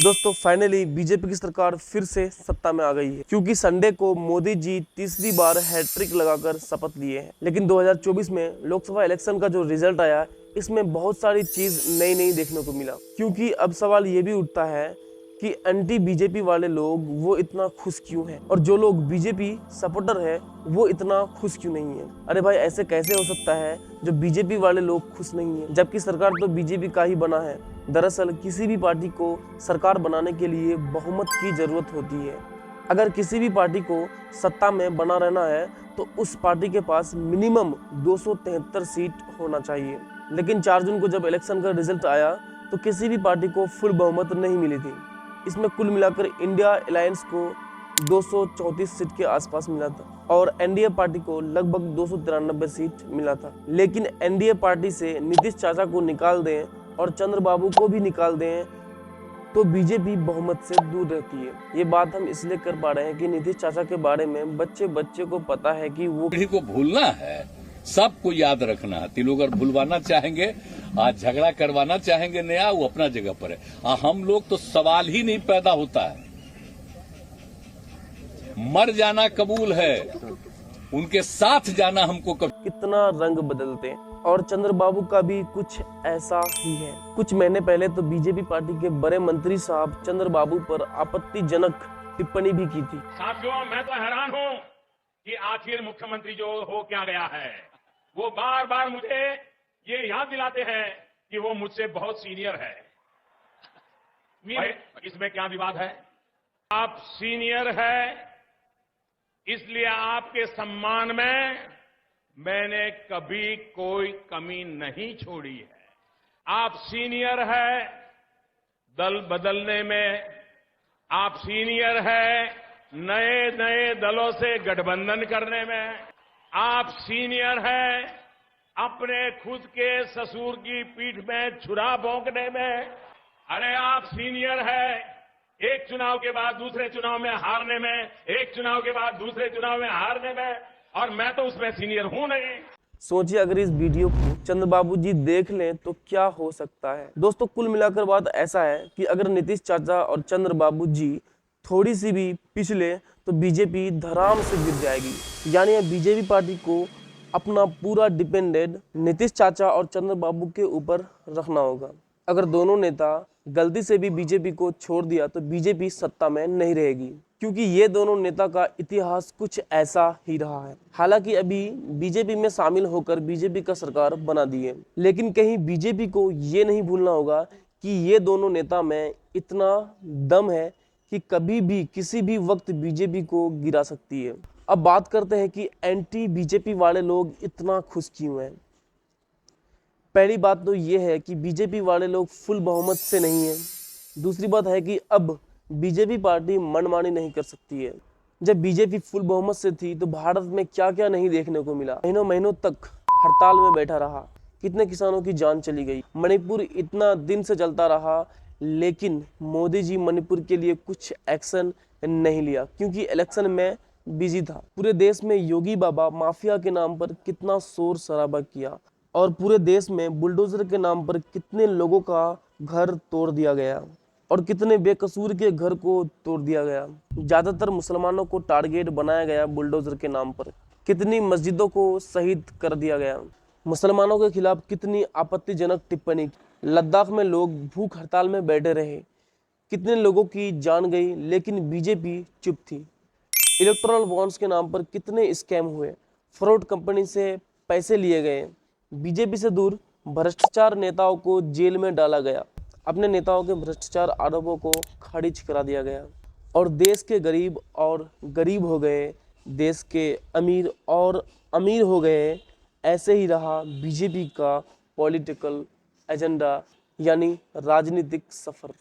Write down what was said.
दोस्तों finally BJP की सरकार फिर से सत्ता में आ गई है, क्योंकि संडे को मोदी जी तीसरी बार हैट्रिक लगाकर शपथ लिए हैं। लेकिन 2024 में लोकसभा इलेक्शन का जो रिजल्ट आया, इसमें बहुत सारी चीज नई नई देखने को मिला। क्योंकि अब सवाल ये भी उठता है कि एंटी बीजेपी वाले लोग वो इतना खुश क्यों हैं, और जो लोग बीजेपी सपोर्टर है वो इतना खुश क्यों नहीं है। अरे भाई, ऐसे कैसे हो सकता है जो बीजेपी वाले लोग खुश नहीं है, जबकि सरकार तो बीजेपी का ही बना है। दरअसल किसी भी पार्टी को सरकार बनाने के लिए बहुमत की जरूरत होती है। अगर किसी भी पार्टी को सत्ता में बना रहना है तो उस पार्टी के पास मिनिमम 273 सीट होना चाहिए। लेकिन 4 जून को जब इलेक्शन का रिजल्ट आया तो किसी भी पार्टी को फुल बहुमत नहीं मिली थी। इसमें कुल मिलाकर इंडिया अलायंस को 234 सीट के आसपास मिला था और एनडीए पार्टी को लगभग 293 सीट मिला था। लेकिन एनडीए पार्टी से नीतीश चाचा को निकाल दें और चंद्रबाबू को भी निकाल दें तो बीजेपी बहुमत से दूर रहती है। ये बात हम इसलिए कर पा रहे हैं कि नीतीश चाचा के बारे में बच्चे बच्चे को पता है कि वो पीढ़ी को भूलना है, सबको याद रखना है। तीनों अगर भूलवाना चाहेंगे, आज झगड़ा करवाना चाहेंगे नया, वो अपना जगह पर है। हम लोग तो सवाल ही नहीं पैदा होता है। मर जाना कबूल है, उनके साथ जाना हमको कबूल। कितना रंग बदलते हैं, और चंद्रबाबू का भी कुछ ऐसा ही है। कुछ महीने पहले तो बीजेपी पार्टी के बड़े मंत्री साहब चंद्रबाबू पर आपत्तिजनक टिप्पणी भी की थी। साथियों, मैं तो हैरान हूं कि आखिर मुख्यमंत्री जो हो क्या गया है। वो बार बार मुझे ये याद दिलाते हैं कि वो मुझसे बहुत सीनियर है। इसमें क्या विवाद है? आप सीनियर है, इसलिए आपके सम्मान में मैंने कभी कोई कमी नहीं छोड़ी है। आप सीनियर है दल बदलने में, आप सीनियर है नए नए दलों से गठबंधन करने में, आप सीनियर है अपने खुद के ससुर की पीठ में छुरा भोंकने में। अरे आप सीनियर है एक चुनाव के बाद दूसरे चुनाव में हारने में, एक चुनाव के बाद दूसरे चुनाव में हारने में, और मैं तो उसमें सीनियर हूं नहीं। सोचिए अगर इस वीडियो को चंद्रबाबू जी देख लें तो क्या हो सकता है। दोस्तों कुल मिलाकर बात ऐसा है कि अगर नीतीश चाचा और चंद्रबाबू जी थोड़ी सी भी पिछले तो बीजेपी धड़ाम से गिर जाएगी। यानी बीजेपी पार्टी को अपना पूरा डिपेंडेंट नीतीश चाचा और चंद्रबाबू के ऊपर रखना होगा। अगर दोनों नेता गलती से भी बीजेपी को छोड़ दिया तो बीजेपी सत्ता में नहीं रहेगी, क्योंकि ये दोनों नेता का इतिहास कुछ ऐसा ही रहा है। हालांकि अभी बीजेपी में शामिल होकर बीजेपी का सरकार बना दी है, लेकिन कहीं बीजेपी को ये नहीं भूलना होगा कि ये दोनों नेता में इतना दम है कि कभी भी किसी भी वक्त बीजेपी को गिरा सकती है। अब बात करते हैं कि एंटी बीजेपी वाले लोग इतना खुश क्यों हैं। पहली बात तो ये है कि बीजेपी वाले लोग फुल बहुमत से नहीं है। दूसरी बात है कि अब बीजेपी पार्टी मनमानी नहीं कर सकती है। जब बीजेपी फुल बहुमत से थी तो भारत में क्या क्या नहीं देखने को मिला। महीनों महीनों तक हड़ताल में बैठा रहा, कितने किसानों की जान चली गई। मणिपुर इतना दिन से चलता रहा, लेकिन मोदी जी मणिपुर के लिए कुछ एक्शन नहीं लिया, क्योंकि इलेक्शन में बिजी था। पूरे देश में योगी बाबा माफिया के नाम पर कितना शोर शराबा किया, और पूरे देश में बुलडोजर के नाम पर कितने लोगों का घर तोड़ दिया गया और कितने बेकसूर के घर को तोड़ दिया गया। ज्यादातर मुसलमानों को टारगेट बनाया गया बुलडोजर के नाम पर। कितनी मस्जिदों को शहीद कर दिया गया। मुसलमानों के खिलाफ कितनी आपत्तिजनक टिप्पणी। लद्दाख में लोग भूख हड़ताल में बैठे रहे, कितने लोगों की जान गई, लेकिन बीजेपी चुप थी। इलेक्टोरल बॉन्ड्स के नाम पर कितने स्कैम हुए, फ्रॉड कंपनी से पैसे लिए गए। बीजेपी से दूर भ्रष्टाचार नेताओं को जेल में डाला गया, अपने नेताओं के भ्रष्टाचार आरोपों को खारिज करा दिया गया, और देश के गरीब और गरीब हो गए, देश के अमीर और अमीर हो गए। ऐसे ही रहा बीजेपी का पॉलिटिकल एजेंडा, यानी राजनीतिक सफर।